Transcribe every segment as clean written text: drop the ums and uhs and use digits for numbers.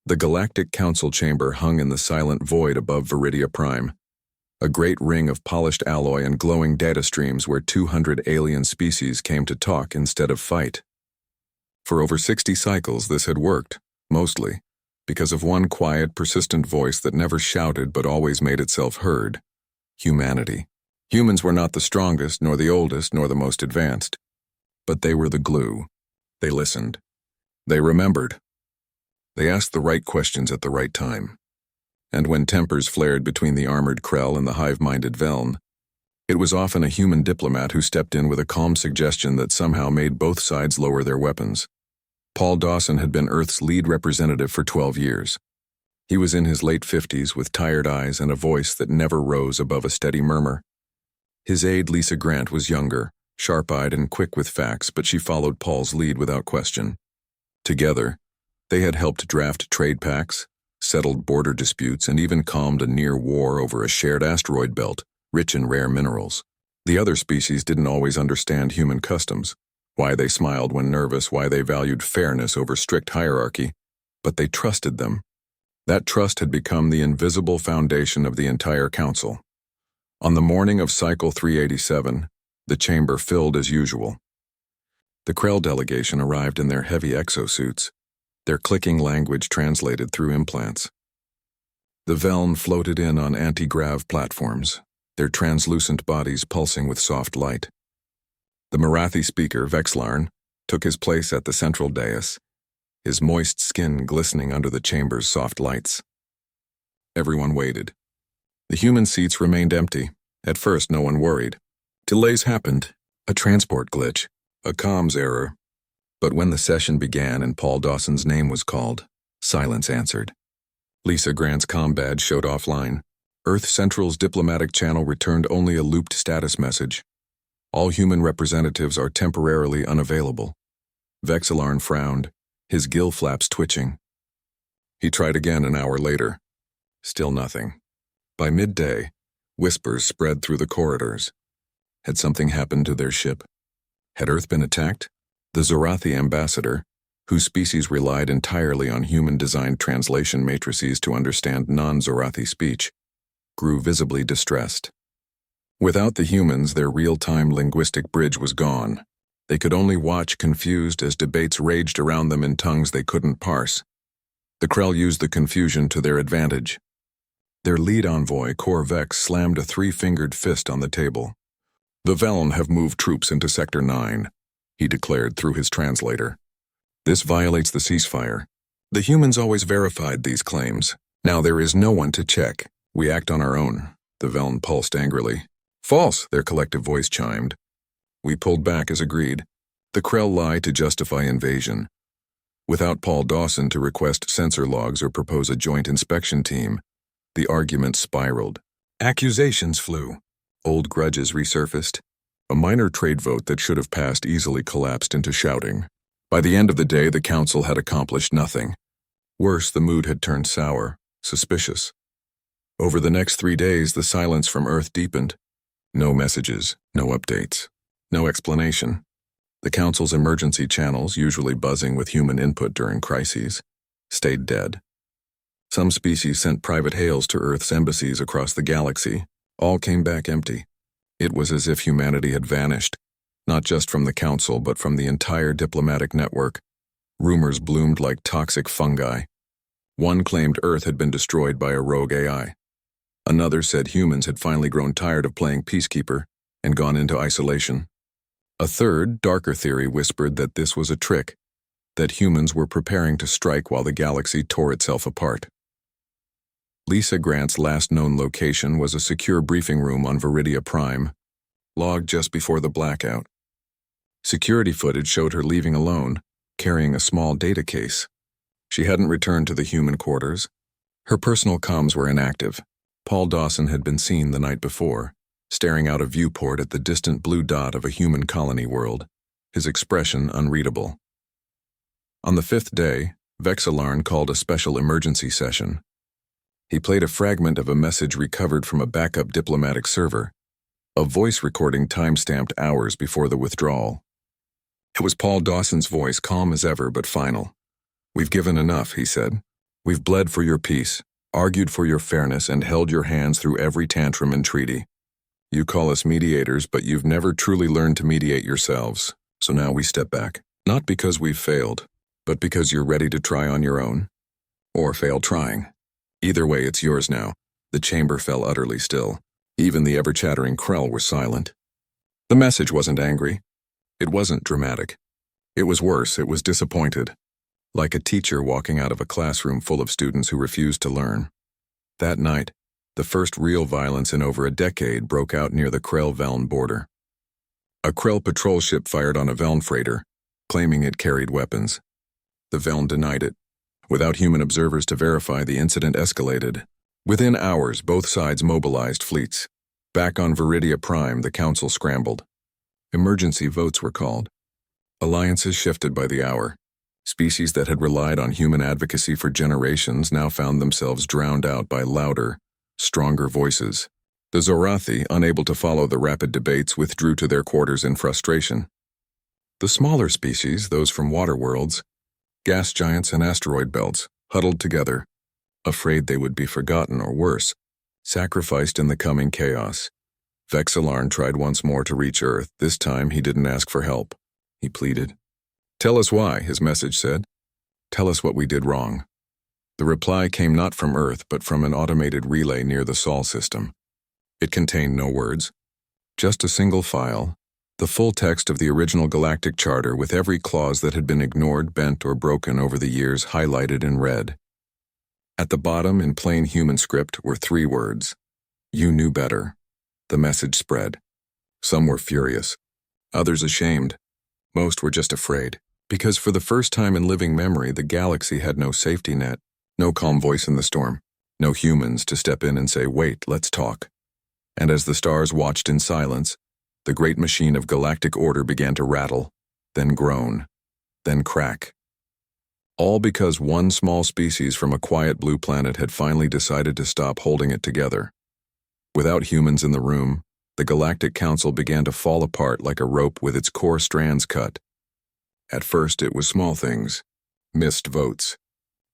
The Galactic Council chamber hung in the silent void above Viridia Prime, a great ring of polished alloy and glowing data streams where 200 alien species came to talk instead of fight. For over 60 cycles this had worked, mostly, because of one quiet, persistent voice that never shouted but always made itself heard: humanity. Humans were not the strongest, nor the oldest, nor the most advanced, but they were the glue. They listened. They remembered. They asked the right questions at the right time. And when tempers flared between the armored Krell and the hive-minded Veln, it was often a human diplomat who stepped in with a calm suggestion that somehow made both sides lower their weapons. Paul Dawson had been Earth's lead representative for 12 years. He was in his late 50s with tired eyes and a voice that never rose above a steady murmur. His aide, Lisa Grant, was younger, sharp-eyed and quick with facts, but she followed Paul's lead without question. Together, they had helped draft trade pacts, settled border disputes, and even calmed a near war over a shared asteroid belt, rich in rare minerals. The other species didn't always understand human customs, why they smiled when nervous, why they valued fairness over strict hierarchy, but they trusted them. That trust had become the invisible foundation of the entire council. On the morning of Cycle 387, the chamber filled as usual. The Krell delegation arrived in their heavy exosuits, their clicking language translated through implants. The Veln floated in on anti-grav platforms, their translucent bodies pulsing with soft light. The Marathi speaker, Vexlarn, took his place at the central dais, his moist skin glistening under the chamber's soft lights. Everyone waited. The human seats remained empty. At first, no one worried. Delays happened, a transport glitch, a comms error. But when the session began and Paul Dawson's name was called, silence answered. Lisa Grant's comm badge showed offline. Earth Central's diplomatic channel returned only a looped status message. All human representatives are temporarily unavailable. Vexlarn frowned, his gill flaps twitching. He tried again an hour later. Still nothing. By midday, whispers spread through the corridors. Had something happened to their ship? Had Earth been attacked? The Zorathi ambassador, whose species relied entirely on human-designed translation matrices to understand non-Zorathi speech, grew visibly distressed. Without the humans, their real-time linguistic bridge was gone. They could only watch confused as debates raged around them in tongues they couldn't parse. The Krell used the confusion to their advantage. Their lead envoy, Kor Vex, slammed a three-fingered fist on the table. The Veln have moved troops into Sector 9. He declared through his translator. This violates the ceasefire. The humans always verified these claims. Now there is no one to check. We act on our own. The Veln pulsed angrily. False, their collective voice chimed. We pulled back as agreed. The Krell lie to justify invasion. Without Paul Dawson to request sensor logs or propose a joint inspection team, the argument spiraled. Accusations flew. Old grudges resurfaced. A minor trade vote that should have passed easily collapsed into shouting. By the end of the day, the council had accomplished nothing. Worse, the mood had turned sour, suspicious. Over the next 3 days, the silence from Earth deepened. No messages, no updates, no explanation. The council's emergency channels, usually buzzing with human input during crises, stayed dead. Some species sent private hails to Earth's embassies across the galaxy. All came back empty. It was as if humanity had vanished, not just from the council, but from the entire diplomatic network. Rumors bloomed like toxic fungi. One claimed Earth had been destroyed by a rogue AI. Another said humans had finally grown tired of playing peacekeeper and gone into isolation. A third, darker theory whispered that this was a trick, that humans were preparing to strike while the galaxy tore itself apart. Lisa Grant's last known location was a secure briefing room on Viridia Prime, logged just before the blackout. Security footage showed her leaving alone, carrying a small data case. She hadn't returned to the human quarters. Her personal comms were inactive. Paul Dawson had been seen the night before, staring out a viewport at the distant blue dot of a human colony world, his expression unreadable. On the 5th day, Vexlarn called a special emergency session. He played a fragment of a message recovered from a backup diplomatic server, a voice recording time-stamped hours before the withdrawal. It was Paul Dawson's voice, calm as ever but final. "We've given enough," he said. We've bled for your peace, argued for your fairness, and held your hands through every tantrum and treaty. You call us mediators, but you've never truly learned to mediate yourselves. So now we step back. Not because we've failed, but because you're ready to try on your own. Or fail trying. Either way, it's yours now. The chamber fell utterly still. Even the ever-chattering Krell were silent. The message wasn't angry. It wasn't dramatic. It was worse, it was disappointed. Like a teacher walking out of a classroom full of students who refused to learn. That night, the first real violence in over a decade broke out near the Krell-Veln border. A Krell patrol ship fired on a Veln freighter, claiming it carried weapons. The Veln denied it. Without human observers to verify, the incident escalated. Within hours, both sides mobilized fleets. Back on Viridia Prime, the Council scrambled. Emergency votes were called. Alliances shifted by the hour. Species that had relied on human advocacy for generations now found themselves drowned out by louder, stronger voices. The Zorathi, unable to follow the rapid debates, withdrew to their quarters in frustration. The smaller species, those from water worlds, gas giants and asteroid belts, huddled together, afraid they would be forgotten or worse, sacrificed in the coming chaos. Vexillarn tried once more to reach Earth. This time he didn't ask for help. He pleaded. "Tell us why," his message said. "Tell us what we did wrong." The reply came not from Earth, but from an automated relay near the Sol system. It contained no words, just a single file, the full text of the original Galactic Charter with every clause that had been ignored, bent, or broken over the years highlighted in red. At the bottom, in plain human script, were 3 words. You knew better. The message spread. Some were furious, others ashamed. Most were just afraid, because for the first time in living memory, the galaxy had no safety net, no calm voice in the storm, no humans to step in and say, "Wait, let's talk." And as the stars watched in silence, the great machine of galactic order began to rattle, then groan, then crack. All because one small species from a quiet blue planet had finally decided to stop holding it together. Without humans in the room, the Galactic Council began to fall apart like a rope with its core strands cut. At first it was small things, missed votes,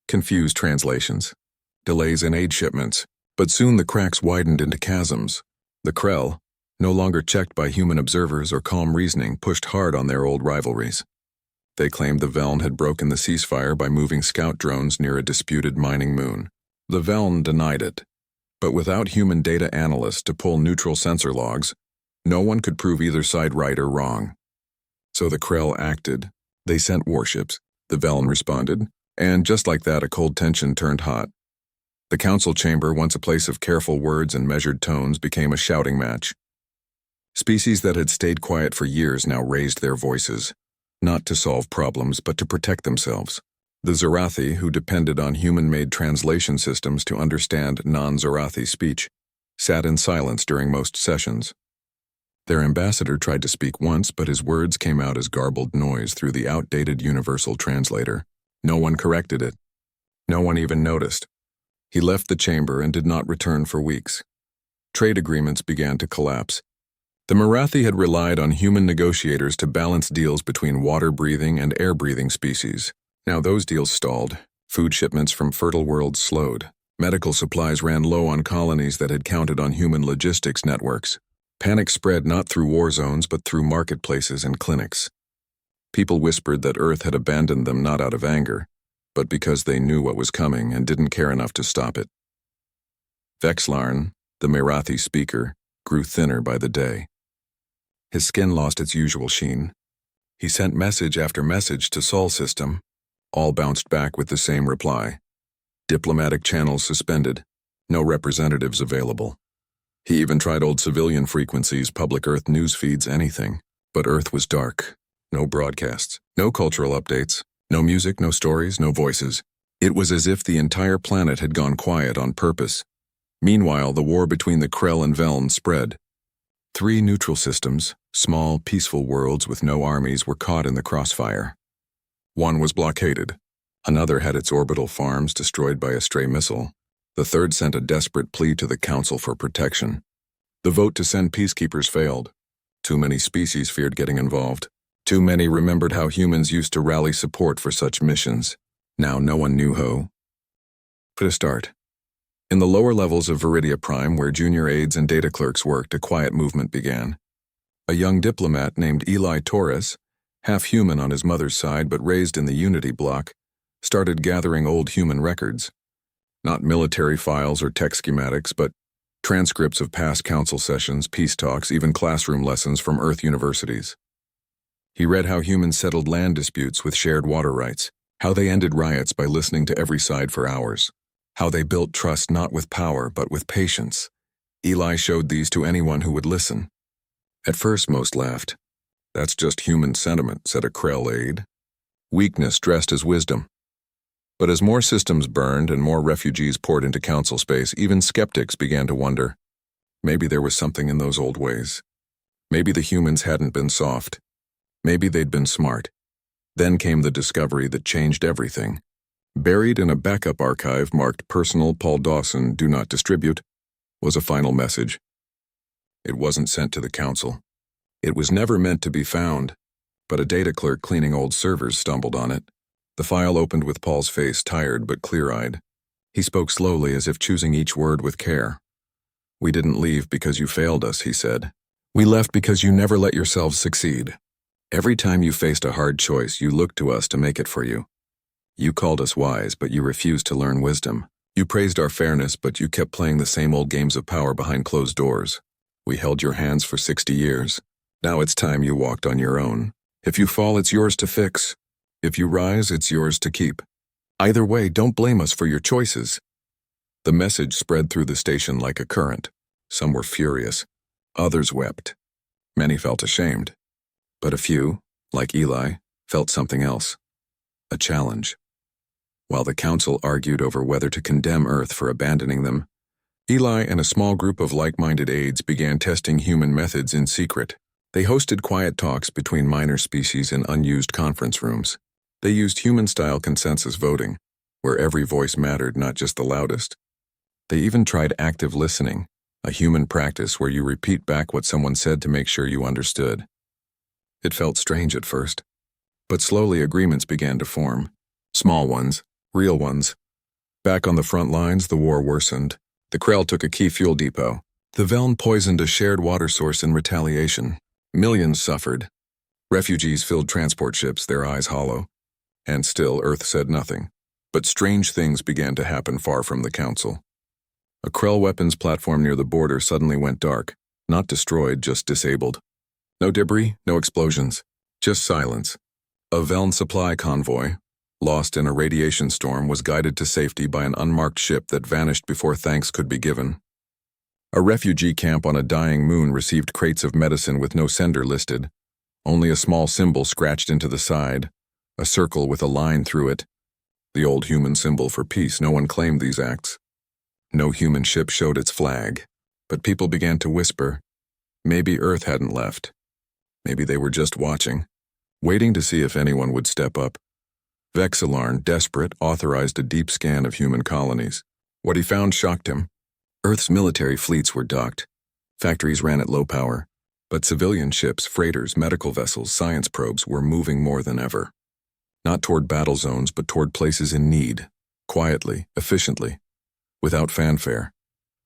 confused translations, delays in aid shipments, but soon the cracks widened into chasms. The Krell, no longer checked by human observers or calm reasoning, pushed hard on their old rivalries. They claimed the Veln had broken the ceasefire by moving scout drones near a disputed mining moon. The Veln denied it, but without human data analysts to pull neutral sensor logs, no one could prove either side right or wrong. So the Krell acted. They sent warships. The Veln responded, and just like that, a cold tension turned hot. The council chamber, once a place of careful words and measured tones, became a shouting match. Species that had stayed quiet for years now raised their voices, not to solve problems, but to protect themselves. The Zorathi, who depended on human-made translation systems to understand non-Zorathi speech, sat in silence during most sessions. Their ambassador tried to speak once, but his words came out as garbled noise through the outdated universal translator. No one corrected it. No one even noticed. He left the chamber and did not return for weeks. Trade agreements began to collapse. The Marathi had relied on human negotiators to balance deals between water-breathing and air-breathing species. Now those deals stalled. Food shipments from fertile worlds slowed. Medical supplies ran low on colonies that had counted on human logistics networks. Panic spread not through war zones but through marketplaces and clinics. People whispered that Earth had abandoned them not out of anger, but because they knew what was coming and didn't care enough to stop it. Vexillarn, the Marathi speaker, grew thinner by the day. His skin lost its usual sheen. He sent message after message to Sol system. All bounced back with the same reply. Diplomatic channels suspended. No representatives available. He even tried old civilian frequencies, public Earth news feeds, anything. But Earth was dark. No broadcasts. No cultural updates. No music, no stories, no voices. It was as if the entire planet had gone quiet on purpose. Meanwhile, the war between the Krell and Veln spread. 3 neutral systems, small, peaceful worlds with no armies, were caught in the crossfire. One was blockaded. Another had its orbital farms destroyed by a stray missile. The third sent a desperate plea to the Council for protection. The vote to send peacekeepers failed. Too many species feared getting involved. Too many remembered how humans used to rally support for such missions. Now no one knew who. For a start, in the lower levels of Viridia Prime, where junior aides and data clerks worked, a quiet movement began. A young diplomat named Eli Torres, half human on his mother's side but raised in the Unity block, started gathering old human records. Not military files or tech schematics, but transcripts of past council sessions, peace talks, even classroom lessons from Earth universities. He read how humans settled land disputes with shared water rights, how they ended riots by listening to every side for hours, how they built trust not with power but with patience. Eli showed these to anyone who would listen. At first most laughed. "That's just human sentiment," said a Krell aide. "Weakness dressed as wisdom." But as more systems burned and more refugees poured into council space, even skeptics began to wonder. Maybe there was something in those old ways. Maybe the humans hadn't been soft. Maybe they'd been smart. Then came the discovery that changed everything. Buried in a backup archive marked "Personal Paul Dawson, do not distribute," was a final message. It wasn't sent to the council. It was never meant to be found, but a data clerk cleaning old servers stumbled on it. The file opened with Paul's face tired but clear-eyed. He spoke slowly as if choosing each word with care. "We didn't leave because you failed us," he said. "We left because you never let yourselves succeed. Every time you faced a hard choice, you looked to us to make it for you. You called us wise, but you refused to learn wisdom. You praised our fairness, but you kept playing the same old games of power behind closed doors. We held your hands for 60 years. Now it's time you walked on your own. If you fall, it's yours to fix. If you rise, it's yours to keep. Either way, don't blame us for your choices." The message spread through the station like a current. Some were furious. Others wept. Many felt ashamed. But a few, like Eli, felt something else. A challenge. While the council argued over whether to condemn Earth for abandoning them, Eli and a small group of like-minded aides began testing human methods in secret. They hosted quiet talks between minor species in unused conference rooms. They used human-style consensus voting, where every voice mattered, not just the loudest. They even tried active listening, a human practice where you repeat back what someone said to make sure you understood. It felt strange at first, but slowly agreements began to form. Small ones, real ones. Back on the front lines, the war worsened. The Krell took a key fuel depot. The Veln poisoned a shared water source in retaliation. Millions suffered. Refugees filled transport ships, their eyes hollow. And still, Earth said nothing. But strange things began to happen far from the council. A Krell weapons platform near the border suddenly went dark. Not destroyed, just disabled. No debris, no explosions. Just silence. A Veln supply convoy, lost in a radiation storm, was guided to safety by an unmarked ship that vanished before thanks could be given. A refugee camp on a dying moon received crates of medicine with no sender listed. Only a small symbol scratched into the side. A circle with a line through it. The old human symbol for peace. No one claimed these acts. No human ship showed its flag. But people began to whisper. Maybe Earth hadn't left. Maybe they were just watching, waiting to see if anyone would step up. Vexillarn, desperate, authorized a deep scan of human colonies. What he found shocked him. Earth's military fleets were docked. Factories ran at low power. But civilian ships, freighters, medical vessels, science probes were moving more than ever. Not toward battle zones, but toward places in need. Quietly, efficiently, without fanfare.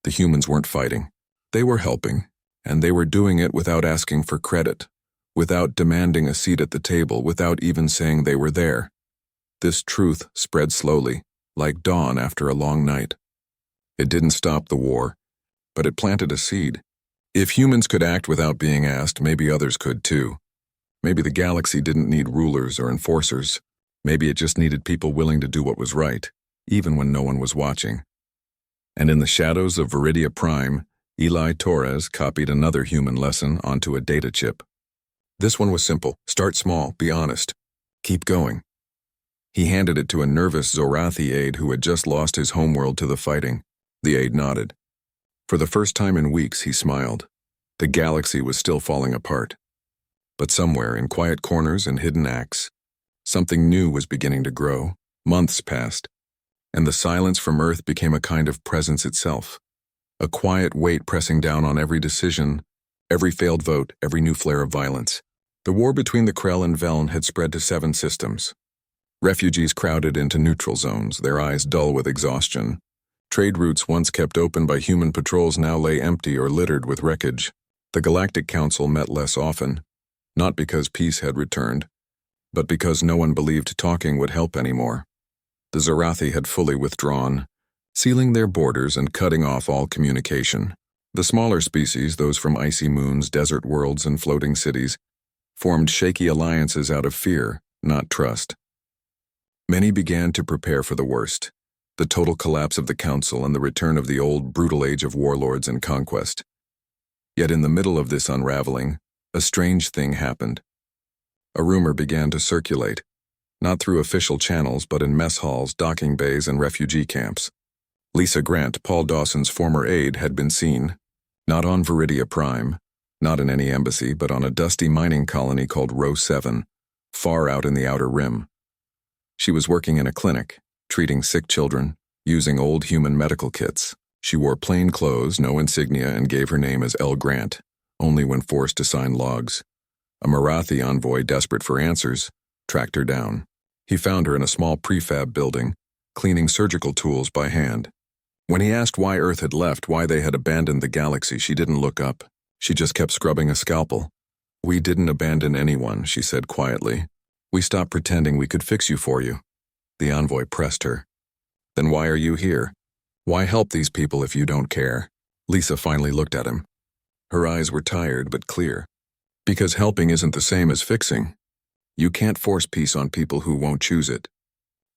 The humans weren't fighting. They were helping, and they were doing it without asking for credit, without demanding a seat at the table, without even saying they were there. This truth spread slowly, like dawn after a long night. It didn't stop the war, but it planted a seed. If humans could act without being asked, maybe others could too. Maybe the galaxy didn't need rulers or enforcers. Maybe it just needed people willing to do what was right, even when no one was watching. And in the shadows of Viridia Prime, Eli Torres copied another human lesson onto a data chip. This one was simple. Start small, be honest. Keep going. He handed it to a nervous Zorathi aide who had just lost his homeworld to the fighting. The aide nodded. For the first time in weeks, he smiled. The galaxy was still falling apart. But somewhere, in quiet corners and hidden acts, something new was beginning to grow. Months passed, and the silence from Earth became a kind of presence itself. A quiet weight pressing down on every decision, every failed vote, every new flare of violence. The war between the Krell and Veln had spread to 7 systems. Refugees crowded into neutral zones, their eyes dull with exhaustion. Trade routes once kept open by human patrols now lay empty or littered with wreckage. The Galactic Council met less often, not because peace had returned, but because no one believed talking would help anymore. The Zarathi had fully withdrawn, sealing their borders and cutting off all communication. The smaller species, those from icy moons, desert worlds, and floating cities, formed shaky alliances out of fear, not trust. Many began to prepare for the worst, the total collapse of the Council and the return of the old, brutal age of warlords and conquest. Yet in the middle of this unraveling, a strange thing happened. A rumor began to circulate, not through official channels but in mess halls, docking bays, and refugee camps. Lisa Grant, Paul Dawson's former aide, had been seen, not on Viridia Prime, not in any embassy, but on a dusty mining colony called Row 7, far out in the Outer Rim. She was working in a clinic, treating sick children, using old human medical kits. She wore plain clothes, no insignia, and gave her name as L. Grant, only when forced to sign logs. A Marathi envoy, desperate for answers, tracked her down. He found her in a small prefab building, cleaning surgical tools by hand. When he asked why Earth had left, why they had abandoned the galaxy, she didn't look up. She just kept scrubbing a scalpel. "We didn't abandon anyone," she said quietly. "We stopped pretending we could fix you for you." The envoy pressed her. "Then why are you here? Why help these people if you don't care?" Lisa finally looked at him. Her eyes were tired but clear. "Because helping isn't the same as fixing. You can't force peace on people who won't choose it.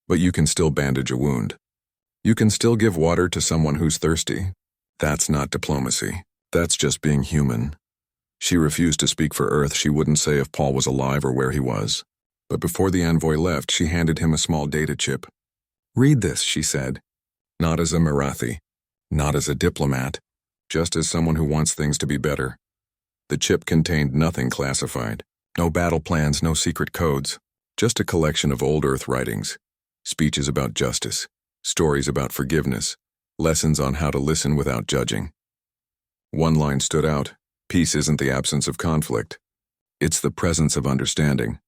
But you can still bandage a wound. You can still give water to someone who's thirsty. That's not diplomacy. That's just being human." She refused to speak for Earth. She wouldn't say if Paul was alive or where he was. But before the envoy left, she handed him a small data chip. "Read this," she said. "Not as a Marathi, not as a diplomat, just as someone who wants things to be better." The chip contained nothing classified. No battle plans, no secret codes. Just a collection of old Earth writings. Speeches about justice. Stories about forgiveness. Lessons on how to listen without judging. One line stood out. "Peace isn't the absence of conflict. It's the presence of understanding."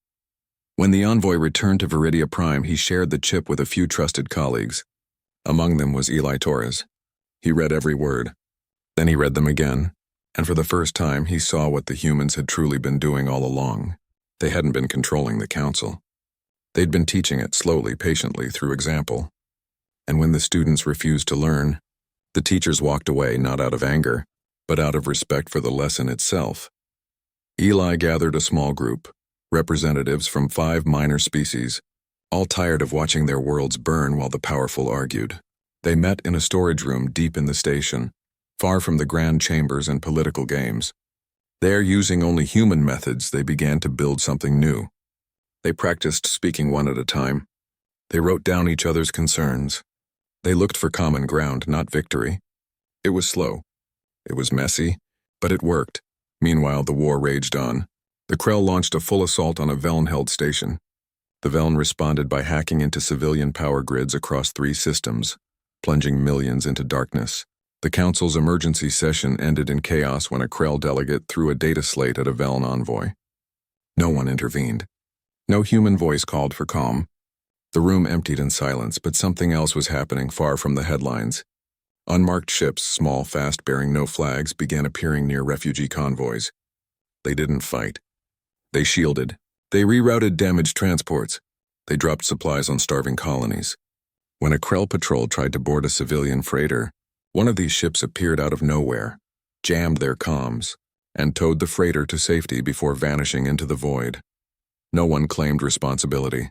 When the envoy returned to Viridia Prime, he shared the chip with a few trusted colleagues. Among them was Eli Torres. He read every word. Then he read them again, and for the first time he saw what the humans had truly been doing all along. They hadn't been controlling the Council. They'd been teaching it slowly, patiently, through example. And when the students refused to learn, the teachers walked away not out of anger, but out of respect for the lesson itself. Eli gathered a small group, representatives from 5 minor species, all tired of watching their worlds burn while the powerful argued. They met in a storage room deep in the station, far from the grand chambers and political games. There, using only human methods, they began to build something new. They practiced speaking one at a time. They wrote down each other's concerns. They looked for common ground, not victory. It was slow. It was messy, but it worked. Meanwhile, the war raged on. The Krell launched a full assault on a Velen-held station. The Velen responded by hacking into civilian power grids across 3 systems, plunging millions into darkness. The Council's emergency session ended in chaos when a Krell delegate threw a data slate at a Velen envoy. No one intervened. No human voice called for calm. The room emptied in silence, but something else was happening far from the headlines. Unmarked ships, small, fast, bearing no flags, began appearing near refugee convoys. They didn't fight. They shielded. They rerouted damaged transports. They dropped supplies on starving colonies. When a Krell patrol tried to board a civilian freighter, one of these ships appeared out of nowhere, jammed their comms, and towed the freighter to safety before vanishing into the void. No one claimed responsibility.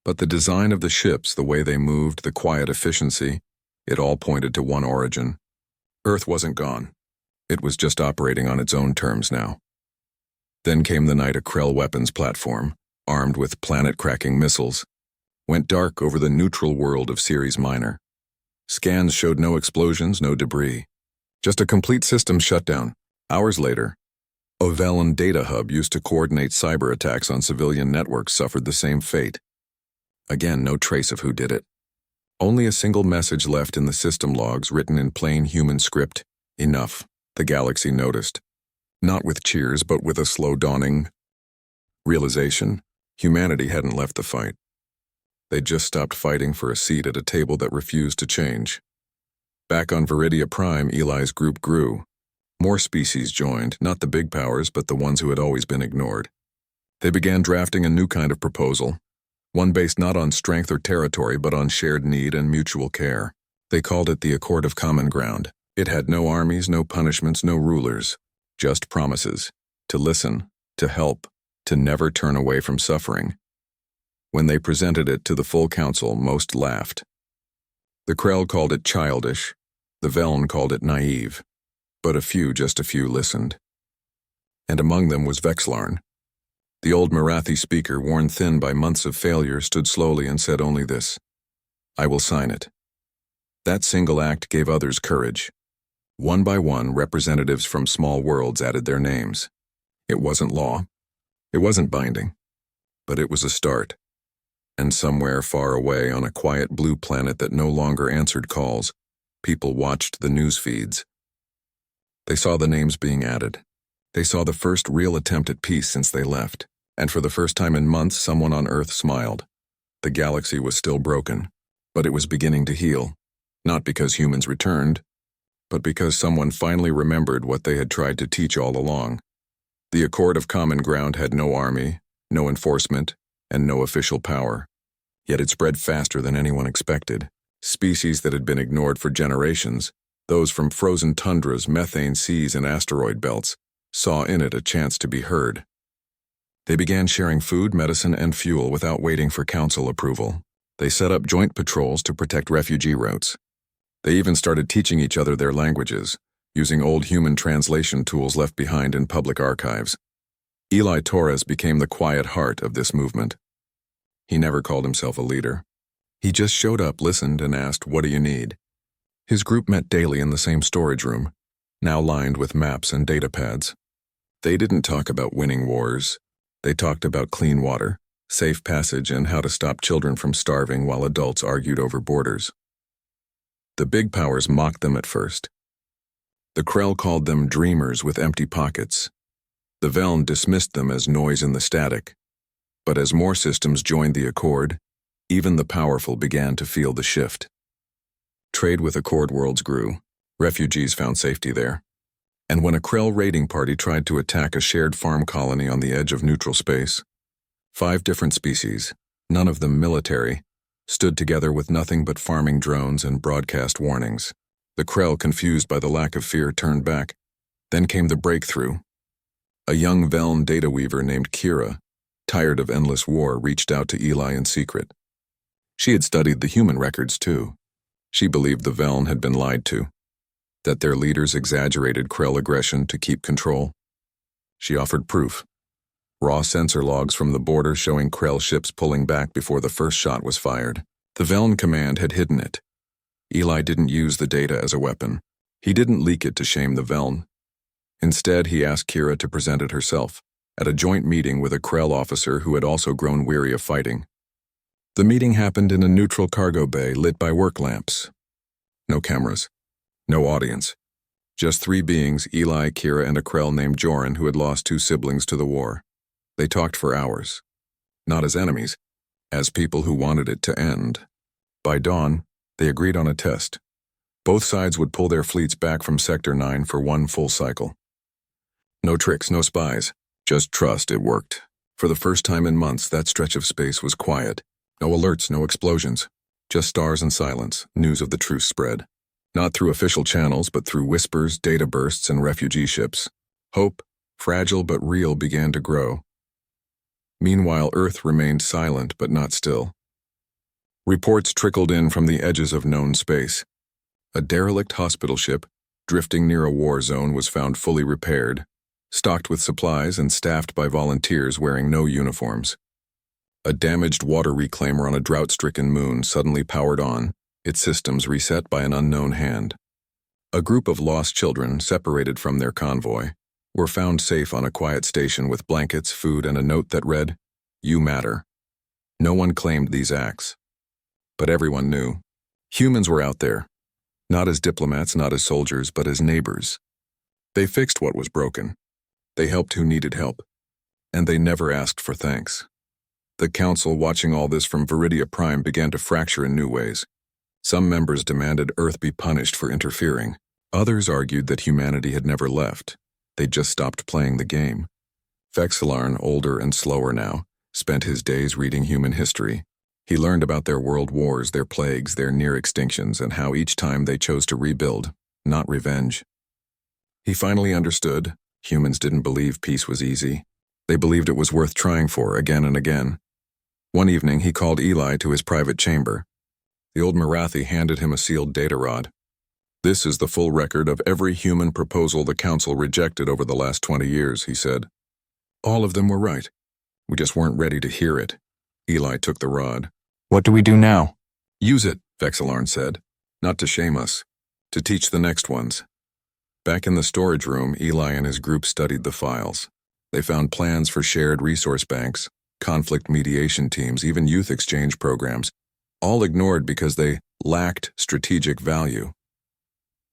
But the design of the ships, the way they moved, the quiet efficiency, it all pointed to one origin. Earth wasn't gone. It was just operating on its own terms now. Then came the night a Krell weapons platform, armed with planet-cracking missiles, went dark over the neutral world of Ceres Minor. Scans showed no explosions, no debris. Just a complete system shutdown. Hours later, a Velen data hub used to coordinate cyber attacks on civilian networks suffered the same fate. Again, no trace of who did it. Only a single message left in the system logs written in plain human script. Enough, the galaxy noticed. Not with cheers, but with a slow dawning realization. Humanity hadn't left the fight. They'd just stopped fighting for a seat at a table that refused to change. Back on Viridia Prime, Eli's group grew. More species joined, not the big powers, but the ones who had always been ignored. They began drafting a new kind of proposal, one based not on strength or territory, but on shared need and mutual care. They called it the Accord of Common Ground. It had no armies, no punishments, no rulers, just promises, to listen, to help, to never turn away from suffering. When they presented it to the full council, most laughed. The Krell called it childish, the Veln called it naive, but just a few listened. And among them was Vexlarn. The old Marathi speaker, worn thin by months of failure, stood slowly and said only this: "I will sign it." That single act gave others courage. One by one, representatives from small worlds added their names. It wasn't law. It wasn't binding. But it was a start. And somewhere far away on a quiet blue planet that no longer answered calls, people watched the news feeds. They saw the names being added. They saw the first real attempt at peace since they left. And for the first time in months, someone on Earth smiled. The galaxy was still broken, but it was beginning to heal. Not because humans returned, but because someone finally remembered what they had tried to teach all along. The Accord of Common Ground had no army, no enforcement, and no official power. Yet it spread faster than anyone expected. Species that had been ignored for generations, those from frozen tundras, methane seas, and asteroid belts, saw in it a chance to be heard. They began sharing food, medicine, and fuel without waiting for council approval. They set up joint patrols to protect refugee routes. They even started teaching each other their languages, using old human translation tools left behind in public archives. Eli Torres became the quiet heart of this movement. He never called himself a leader. He just showed up, listened, and asked, "What do you need?" His group met daily in the same storage room, now lined with maps and data pads. They didn't talk about winning wars. They talked about clean water, safe passage, and how to stop children from starving while adults argued over borders. The big powers mocked them at first. The Krell called them dreamers with empty pockets. The Veln dismissed them as noise in the static. But as more systems joined the Accord, even the powerful began to feel the shift. Trade with Accord worlds grew. Refugees found safety there. And when a Krell raiding party tried to attack a shared farm colony on the edge of neutral space, 5 different species, none of them military, stood together with nothing but farming drones and broadcast warnings. The Krell, confused by the lack of fear, turned back. Then came the breakthrough. A young Veln data weaver named Kira, tired of endless war, reached out to Eli in secret. She had studied the human records too. She believed the Veln had been lied to, that their leaders exaggerated Krell aggression to keep control. She offered proof. Raw sensor logs from the border showing Krell ships pulling back before the first shot was fired. The Veln command had hidden it. Eli didn't use the data as a weapon. He didn't leak it to shame the Veln. Instead, he asked Kira to present it herself, at a joint meeting with a Krell officer who had also grown weary of fighting. The meeting happened in a neutral cargo bay lit by work lamps. No cameras. No audience. Just 3 beings, Eli, Kira, and a Krell named Joran, who had lost 2 siblings to the war. They talked for hours. Not as enemies, as people who wanted it to end. By dawn, they agreed on a test. Both sides would pull their fleets back from Sector 9 for 1 full cycle. No tricks, no spies. Just trust it worked. For the first time in months, that stretch of space was quiet. No alerts, no explosions. Just stars and silence. News of the truce spread. Not through official channels, but through whispers, data bursts, and refugee ships. Hope, fragile but real, began to grow. Meanwhile, Earth remained silent but not still. Reports trickled in from the edges of known space. A derelict hospital ship, drifting near a war zone, was found fully repaired, stocked with supplies and staffed by volunteers wearing no uniforms. A damaged water reclaimer on a drought-stricken moon suddenly powered on, its systems reset by an unknown hand. A group of lost children, separated from their convoy, were found safe on a quiet station with blankets, food, and a note that read, "You matter." No one claimed these acts. But everyone knew. Humans were out there. Not as diplomats, not as soldiers, but as neighbors. They fixed what was broken. They helped who needed help. And they never asked for thanks. The council, watching all this from Viridia Prime, began to fracture in new ways. Some members demanded Earth be punished for interfering. Others argued that humanity had never left. They'd just stopped playing the game. Vexillarn, older and slower now, spent his days reading human history. He learned about their world wars, their plagues, their near extinctions, and how each time they chose to rebuild, not revenge. He finally understood. Humans didn't believe peace was easy. They believed it was worth trying for again and again. One evening, he called Eli to his private chamber. The old Marathi handed him a sealed data rod. "This is the full record of every human proposal the council rejected over the last 20 years, he said. "All of them were right. We just weren't ready to hear it." Eli took the rod. "What do we do now?" "Use it," Vexillarn said. "Not to shame us, to teach the next ones." Back in the storage room, Eli and his group studied the files. They found plans for shared resource banks, conflict mediation teams, even youth exchange programs, all ignored because they lacked strategic value.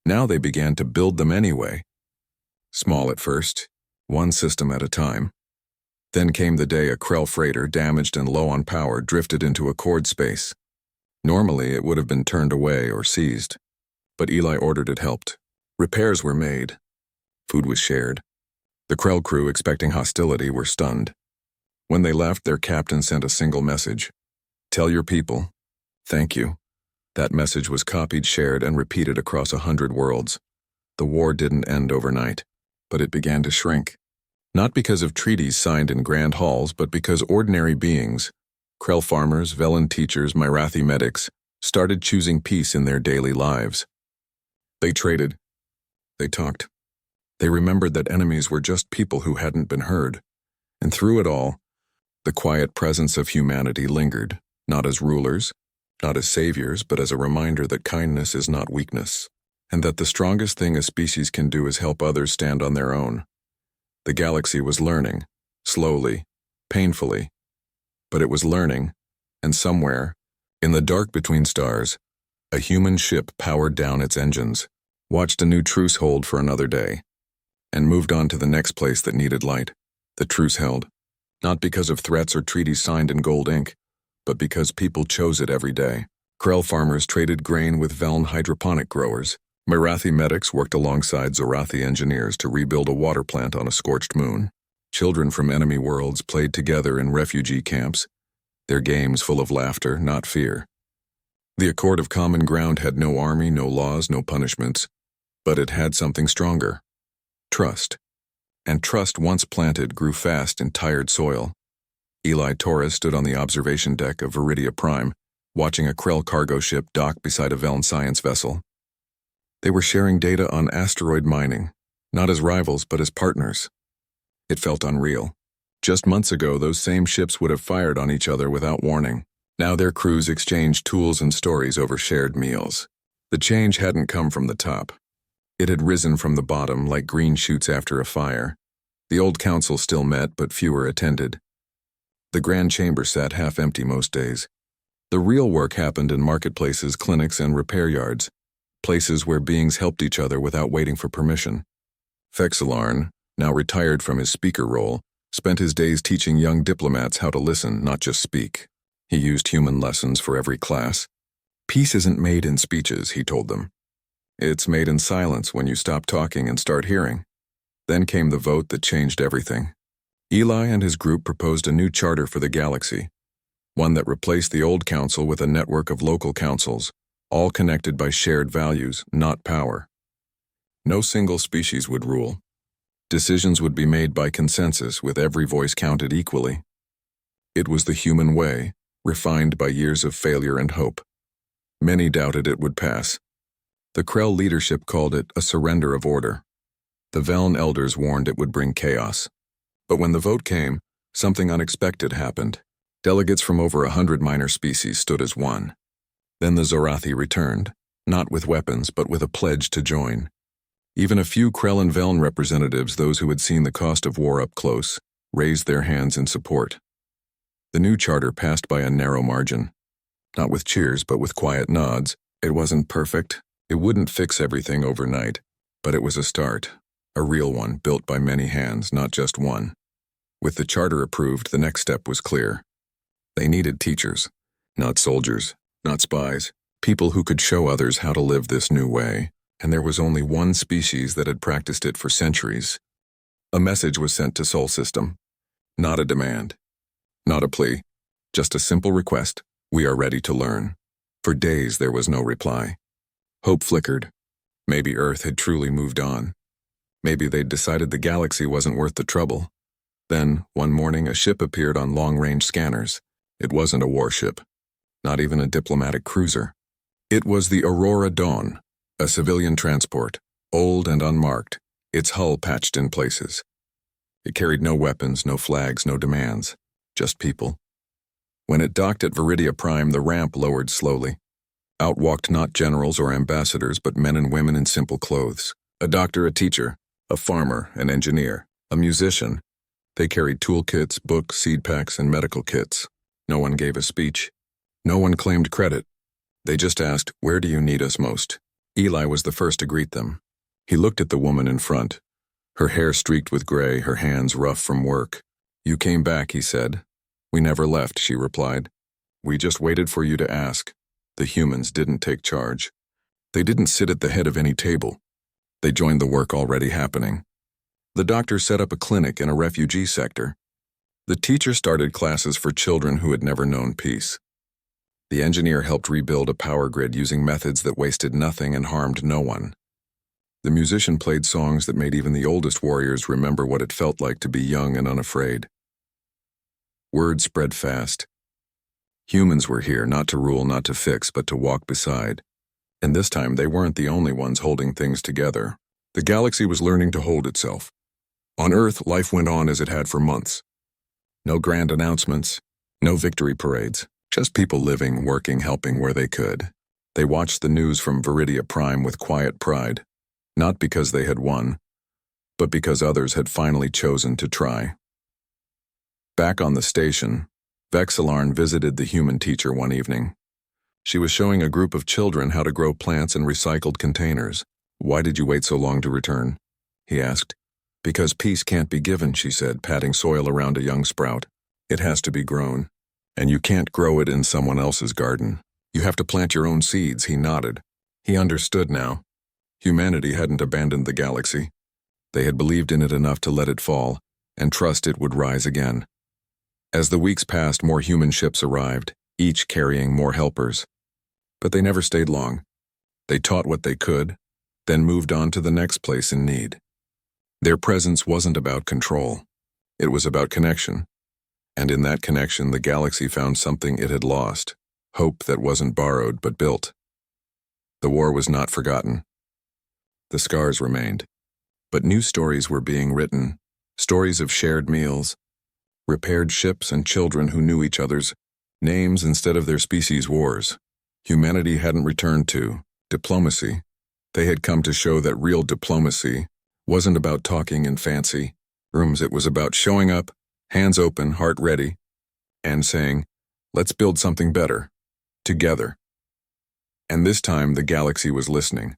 Now they began to build them anyway. Small at first, one system at a time. Then came the day a Krell freighter, damaged and low on power, drifted into accord space. Normally, it would have been turned away or seized, but Eli ordered it helped. Repairs were made. Food was shared. The Krell crew, expecting hostility, were stunned. When they left, their captain sent a single message. "Tell your people, thank you." That message was copied, shared, and repeated across 100 worlds. The war didn't end overnight, but it began to shrink. Not because of treaties signed in grand halls, but because ordinary beings, Krell farmers, Velen teachers, Marathi medics, started choosing peace in their daily lives. They traded. They talked. They remembered that enemies were just people who hadn't been heard. And through it all, the quiet presence of humanity lingered, not as rulers, not as saviors, but as a reminder that kindness is not weakness, and that the strongest thing a species can do is help others stand on their own. The galaxy was learning, slowly, painfully, but it was learning, and somewhere, in the dark between stars, a human ship powered down its engines, watched a new truce hold for another day, and moved on to the next place that needed light. The truce held, not because of threats or treaties signed in gold ink, but because people chose it every day. Krell farmers traded grain with Velen hydroponic growers. Marathi medics worked alongside Zorathi engineers to rebuild a water plant on a scorched moon. Children from enemy worlds played together in refugee camps, their games full of laughter, not fear. The Accord of Common Ground had no army, no laws, no punishments, but it had something stronger: trust. And trust, once planted, grew fast in tired soil. Eli Torres stood on the observation deck of Viridia Prime, watching a Krell cargo ship dock beside a Velen science vessel. They were sharing data on asteroid mining, not as rivals but as partners. It felt unreal. Just months ago, those same ships would have fired on each other without warning. Now their crews exchanged tools and stories over shared meals. The change hadn't come from the top. It had risen from the bottom like green shoots after a fire. The old council still met, but fewer attended. The grand chamber sat half empty most days. The real work happened in marketplaces, clinics, and repair yards, places where beings helped each other without waiting for permission. Vexillarn, now retired from his speaker role, spent his days teaching young diplomats how to listen, not just speak. He used human lessons for every class. Peace isn't made in speeches, he told them. It's made in silence when you stop talking and start hearing. Then came the vote that changed everything. Eli and his group proposed a new charter for the galaxy, one that replaced the old council with a network of local councils, all connected by shared values, not power. No single species would rule. Decisions would be made by consensus, with every voice counted equally. It was the human way, refined by years of failure and hope. Many doubted it would pass. The Krell leadership called it a surrender of order. The Velen elders warned it would bring chaos. But when the vote came, something unexpected happened. Delegates from over 100 minor species stood as one. Then the Zorathi returned, not with weapons, but with a pledge to join. Even a few Krell and Velen representatives, those who had seen the cost of war up close, raised their hands in support. The new charter passed by a narrow margin. Not with cheers, but with quiet nods. It wasn't perfect. It wouldn't fix everything overnight, but it was a start, a real one, built by many hands, not just one. With the charter approved, the next step was clear. They needed teachers, not soldiers, not spies, people who could show others how to live this new way, and there was only one species that had practiced it for centuries. A message was sent to Sol System. Not a demand, not a plea, just a simple request. We are ready to learn. For days there was no reply. Hope flickered. Maybe Earth had truly moved on. Maybe they'd decided the galaxy wasn't worth the trouble. Then, one morning, a ship appeared on long-range scanners. It wasn't a warship, not even a diplomatic cruiser. It was the Aurora Dawn, a civilian transport, old and unmarked, its hull patched in places. It carried no weapons, no flags, no demands, just people. When it docked at Viridia Prime, the ramp lowered slowly. Out walked not generals or ambassadors, but men and women in simple clothes. A doctor, a teacher, a farmer, an engineer, a musician. They carried toolkits, books, seed packs, and medical kits. No one gave a speech. No one claimed credit. They just asked, "Where do you need us most?" Eli was the first to greet them. He looked at the woman in front. Her hair streaked with gray, her hands rough from work. "You came back," he said. "We never left," she replied. "We just waited for you to ask." The humans didn't take charge. They didn't sit at the head of any table. They joined the work already happening. The doctor set up a clinic in a refugee sector. The teacher started classes for children who had never known peace. The engineer helped rebuild a power grid using methods that wasted nothing and harmed no one. The musician played songs that made even the oldest warriors remember what it felt like to be young and unafraid. Word spread fast. Humans were here, not to rule, not to fix, but to walk beside. And this time they weren't the only ones holding things together. The galaxy was learning to hold itself. On Earth, life went on as it had for months. No grand announcements, no victory parades, just people living, working, helping where they could. They watched the news from Viridia Prime with quiet pride, not because they had won, but because others had finally chosen to try. Back on the station, Vexillarn visited the human teacher one evening. She was showing a group of children how to grow plants in recycled containers. "Why did you wait so long to return?" he asked. "Because peace can't be given," she said, patting soil around a young sprout. "It has to be grown. And you can't grow it in someone else's garden. You have to plant your own seeds." He nodded. He understood now. Humanity hadn't abandoned the galaxy. They had believed in it enough to let it fall, and trust it would rise again. As the weeks passed, more human ships arrived, each carrying more helpers. But they never stayed long. They taught what they could, then moved on to the next place in need. Their presence wasn't about control. It was about connection. And in that connection, the galaxy found something it had lost, hope that wasn't borrowed but built. The war was not forgotten. The scars remained. But new stories were being written, stories of shared meals, repaired ships and children who knew each other's names instead of their species' wars. Humanity hadn't returned to diplomacy. They had come to show that real diplomacy wasn't about talking in fancy rooms. It was about showing up, hands open, heart ready, and saying, "Let's build something better, together." And this time the galaxy was listening.